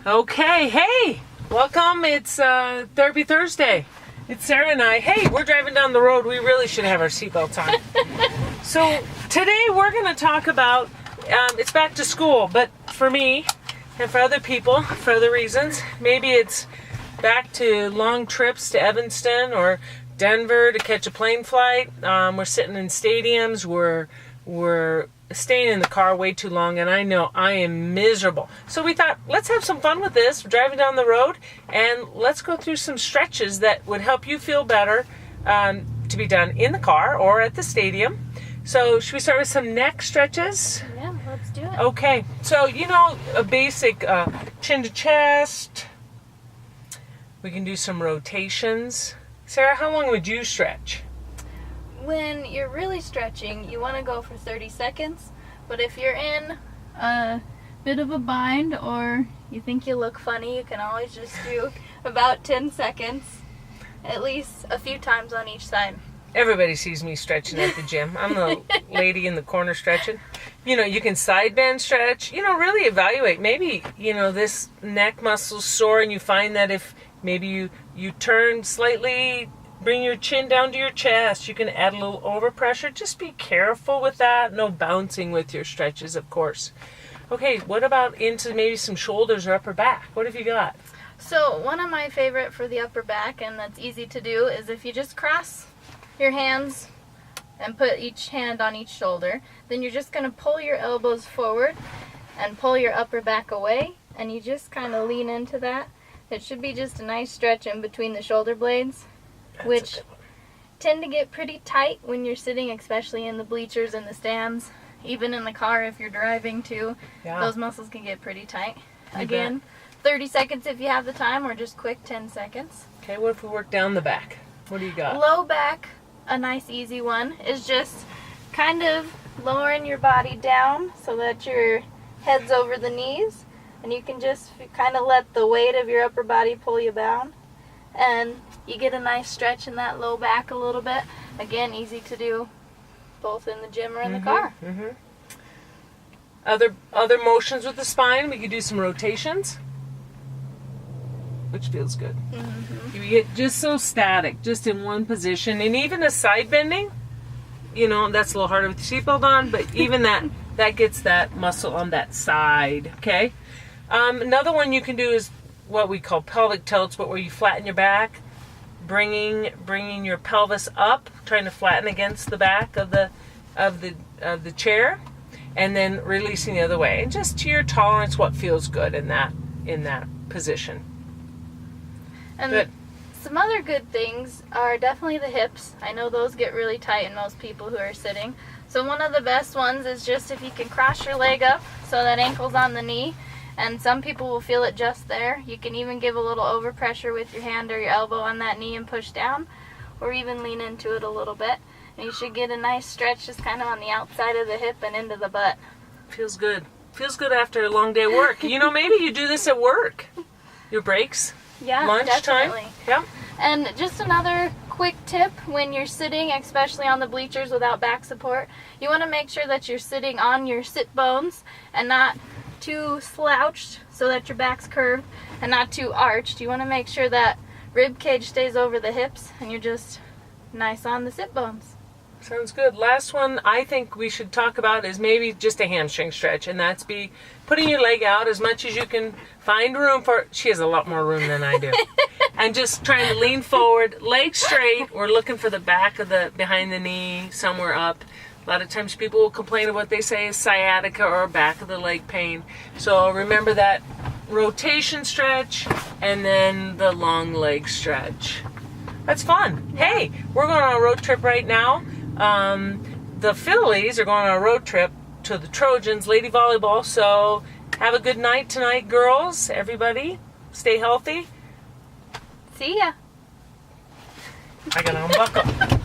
Okay, hey, welcome. It's Therapy Thursday. It's Sarah and I. Hey, we're driving down the road. We really should have our seatbelts on. So today we're going to talk about, it's back to school, but for me and for other people, for other reasons, maybe it's back to long trips to Evanston or Denver to catch a plane flight. We're sitting in stadiums. We're staying in the car way too long, and I know I am miserable. So we thought, let's have some fun with this. We're driving down the road, and let's go through some stretches that would help you feel better, to be done in the car or at the stadium. So should we start with some neck stretches? Yeah, let's do it. Okay, so a basic chin to chest. We can do some rotations. Sarah, how long would you stretch? When you're really stretching, you want to go for 30 seconds. But if you're in a bit of a bind or you think you look funny, you can always just do about 10 seconds, at least a few times on each side. Everybody sees me stretching at the gym. I'm the lady in the corner stretching. You can side bend stretch. Really evaluate. Maybe, this neck muscle's sore and you find that if maybe you turn slightly, bring your chin down to your chest, you can add a little overpressure. Just be careful with that. No bouncing with your stretches, of course. Okay, what about into maybe some shoulders or upper back? What have you got? So one of my favorite for the upper back, and that's easy to do, is if you just cross your hands and put each hand on each shoulder, then you're just going to pull your elbows forward and pull your upper back away, and you just kind of lean into that. It should be just a nice stretch in between the shoulder blades, which tend to get pretty tight when you're sitting, especially in the bleachers and the stands. Even in the car if you're driving too, those muscles can get pretty tight. Again, 30 seconds if you have the time, or just quick 10 seconds. Okay, what if we work down the back? What do you got? Low back, a nice easy one, is just kind of lowering your body down so that your head's over the knees, and you can just kind of let the weight of your upper body pull you down, and you get a nice stretch in that low back a little bit. Again, easy to do both in the gym or in the car. Mm-hmm. Other motions with the spine, we could do some rotations, which feels good. Mm-hmm. You get just so static, just in one position, and even a side bending, that's a little harder with the seatbelt on, but even that gets that muscle on that side, okay? Another one you can do is what we call pelvic tilts, but where you flatten your back, bringing your pelvis up, trying to flatten against the back of the chair, and then releasing the other way. And just to your tolerance, what feels good in that position. And good. Some other good things are definitely the hips. I know those get really tight in most people who are sitting. So one of the best ones is just if you can cross your leg up so that ankle's on the knee. And some people will feel it just there. You can even give a little overpressure with your hand or your elbow on that knee and push down, or even lean into it a little bit. And you should get a nice stretch just kind of on the outside of the hip and into the butt. Feels good. Feels good after a long day of work. Maybe you do this at work. Your breaks. Yeah, lunchtime. definitely. Yeah. And just another quick tip when you're sitting, especially on the bleachers without back support, you want to make sure that you're sitting on your sit bones and not too slouched so that your back's curved, and not too arched. You want to make sure that rib cage stays over the hips and you're just nice on the sit bones. Sounds good. Last one I think we should talk about is maybe just a hamstring stretch, and that's putting your leg out as much as you can find room for. She has a lot more room than I do. And just trying to lean forward, leg straight. We're looking for the back of behind the knee, somewhere up. A lot of times people will complain of what they say is sciatica or back of the leg pain. So remember that rotation stretch and then the long leg stretch. That's fun. Hey, we're going on a road trip right now. The Phillies are going on a road trip to the Trojans, Lady Volleyball. So have a good night tonight, girls. Everybody, stay healthy. See ya. I gotta unbuckle.